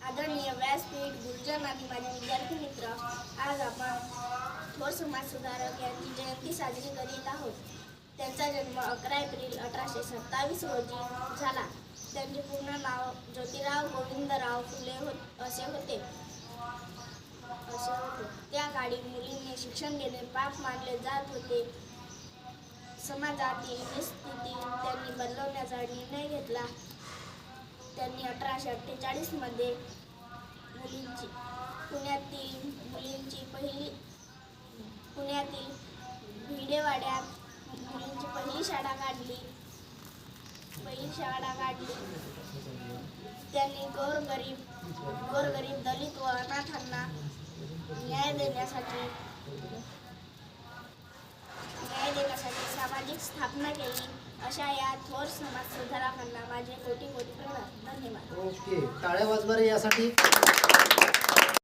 आदरणीय व्यासपीठ, गुरुजन आणि माझे विद्यार्थी मित्र, आज आपण थोर समाज सुधारक यांची जयंती साजरी करीत आहोत. त्यांचा जन्म 11 एप्रिल 1827 रोजी झाला. त्यांचे पूर्ण नाव ज्योतिराव गोविंदराव फुले असे होते. त्या काळी मुलींनी शिक्षण घेणे पाप मानले जात होते. समाजातील ही स्थिती त्यांनी बदलवण्याचा निर्णय घेतला. त्यांनी 1848 मध्ये पुण्यातील भिडेवाड्यात मुलींची पहिली शाळा काढली. त्यांनी गोरगरीब दलित व अनाथांना न्याय देण्यासाठी सामाजिक स्थापना केली. अशा या थोर समाज सुधारकांना माझे कोटी कोटी प्रणाम. धन्यवाद. ओके, टाळ्या वाजवा रे यासाठी.